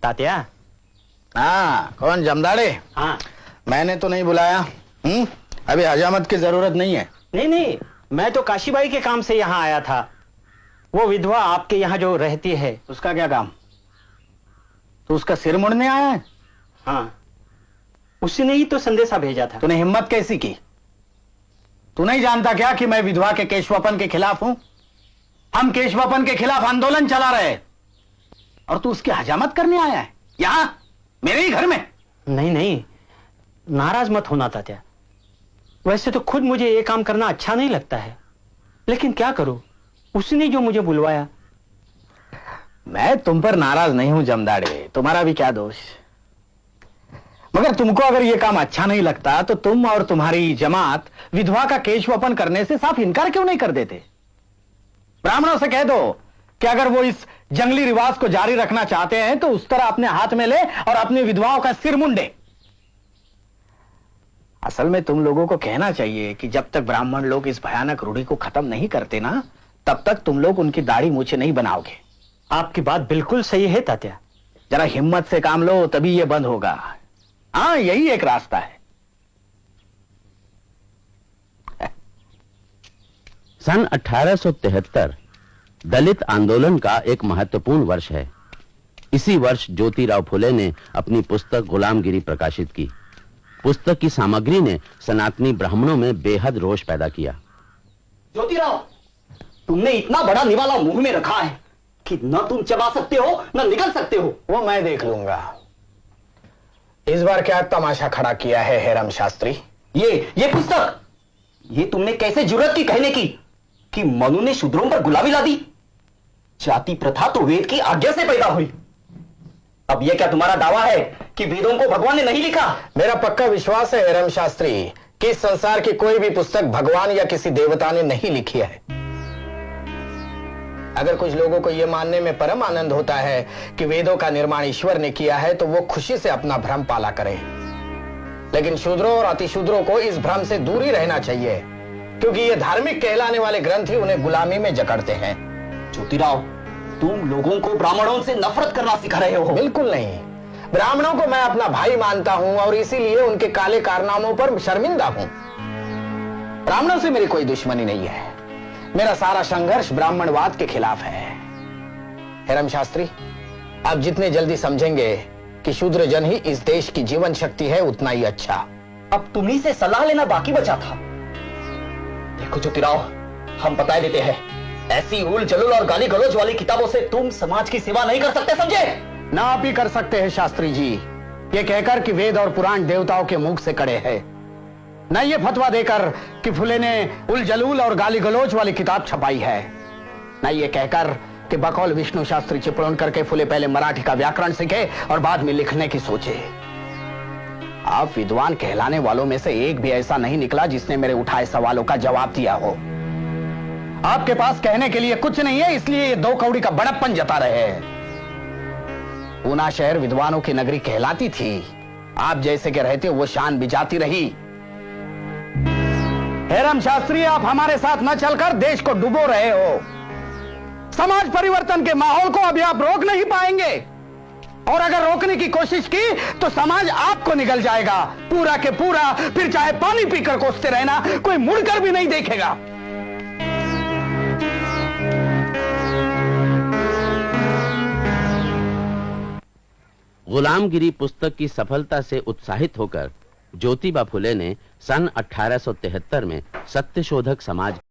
तात्या। हाँ, कौन जमदाड़े? हाँ। मैंने तो नहीं बुलाया। अभी हजामत की जरूरत नहीं है। नहीं नहीं, मैं तो काशीबाई के काम से यहाँ आया था। वो विधवा आपके यहाँ जो रहती है। उसका क्या काम? तो उसका सिर मुड़ने आया है? हाँ, उसने ही तो संदेशा भेजा था। तूने हिम्मत कैसी की? तू नहीं जानता क्या कि मैं विधवा के केशवापन के खिलाफ हूं? हम केशवापन के खिलाफ आंदोलन चला रहे, और तू उसकी हजामत करने आया है यहां मेरे ही घर में? नहीं नहीं, नाराज मत होना तात्या। वैसे तो खुद मुझे ये काम करना अच्छा नहीं लगता है, लेकिन क्या करूं, उसने जो मुझे बुलवाया। मैं तुम पर नाराज नहीं हूं जमदाड़े, तुम्हारा भी क्या दोष। मगर तुमको अगर यह काम अच्छा नहीं लगता तो तुम और तुम्हारी जमात विधवा का केशवपन करने से साफ इनकार क्यों नहीं कर देते? ब्राह्मणों से कह दो कि अगर वो इस जंगली रिवाज को जारी रखना चाहते हैं तो उस तरह अपने हाथ में ले और अपनी विधवाओं का सिर मुंडे। असल में तुम लोगों को कहना चाहिए कि जब तक ब्राह्मण लोग इस भयानक रूढ़ी को खत्म नहीं करते ना, तब तक तुम लोग उनकी दाढ़ी मूछें नहीं बनाओगे। आपकी बात बिल्कुल सही है तात्या। जरा हिम्मत से काम लो, तभी यह बंद होगा। हाँ, यही एक रास्ता है। सन 1873 दलित आंदोलन का एक महत्वपूर्ण वर्ष है। इसी वर्ष ज्योतिराव फुले ने अपनी पुस्तक गुलामगिरी प्रकाशित की। पुस्तक की सामग्री ने सनातनी ब्राह्मणों में बेहद रोष पैदा किया। ज्योतिराव, तुमने इतना बड़ा निवाला मुंह में रखा है कि न तुम चबा सकते हो न निकल सकते हो। वो मैं देख लूंगा। इस बार क्या तमाशा खड़ा किया है हेरम शास्त्री? ये पुस्तक, ये तुमने कैसे जुर्रत की कहने की कि मनु ने शूद्रों पर गुलामी ला दी? जाति प्रथा तो वेद की आज्ञा से पैदा हुई। अब यह क्या तुम्हारा दावा है कि वेदों को भगवान ने नहीं लिखा? मेरा पक्का विश्वास है हेरम शास्त्री कि इस संसार की कोई भी पुस्तक भगवान या किसी देवता ने नहीं लिखी है। अगर कुछ लोगों को यह मानने में परम आनंद होता है कि वेदों का निर्माण ईश्वर ने किया है तो वो खुशी से अपना भ्रम पाला करें, लेकिन शूद्रों और अतिशूद्रों को इस भ्रम से दूर ही रहना चाहिए, क्योंकि ये धार्मिक कहलाने वाले ग्रंथ ही उन्हें गुलामी में जकड़ते हैं। ज्योतिराव, तुम लोगों को ब्राह्मणों से नफरत करना सिखा रहे हो। बिल्कुल नहीं, ब्राह्मणों को मैं अपना भाई मानता हूं और इसीलिए उनके काले कारनामों पर शर्मिंदा हूं। ब्राह्मणों से मेरी कोई दुश्मनी नहीं है। मेरा सारा संघर्ष ब्राह्मणवाद के खिलाफ है। हेरम शास्त्री, आप जितने जल्दी समझेंगे कि शूद्र जन ही इस देश की जीवन शक्ति है, उतना ही अच्छा। अब तुम्ही से सलाह लेना बाकी बचा था। देखो ज्योतिराव, हम बता देते हैं, ऐसी उल जलूल और गाली गलौज वाली किताबों से तुम समाज की सेवा नहीं कर सकते, समझे? ना आप ही कर सकते हैं शास्त्री जी, ये कहकर कि वेद और पुराण देवताओं के मुख से कड़े हैं, न ये फतवा देकर कि फुले ने उल जलूल और गाली गलौज वाली किताब छपाई है, न ये कहकर कि बकौल विष्णु शास्त्री चिपळूण करके फुले पहले मराठी का व्याकरण सीखे और बाद में लिखने की सोचे। आप विद्वान कहलाने वालों में से एक भी ऐसा नहीं निकला जिसने मेरे उठाए सवालों का जवाब दिया हो। आपके पास कहने के लिए कुछ नहीं है, इसलिए ये दो कौड़ी का बड़प्पन जता रहे हैं। पूना शहर विद्वानों की नगरी कहलाती थी, आप जैसे के रहते वो शान बिजाती रही। हेरम शास्त्री, आप हमारे साथ न चलकर देश को डुबो रहे हो। समाज परिवर्तन के माहौल को अभी आप रोक नहीं पाएंगे, और अगर रोकने की कोशिश की तो समाज आपको निगल जाएगा पूरा के पूरा। फिर चाहे पानी पीकर कोसते रहना, कोई मुड़कर भी नहीं देखेगा। गुलामगिरी पुस्तक की सफलता से उत्साहित होकर ज्योतिबा फुले ने सन 1873 में सत्यशोधक समाज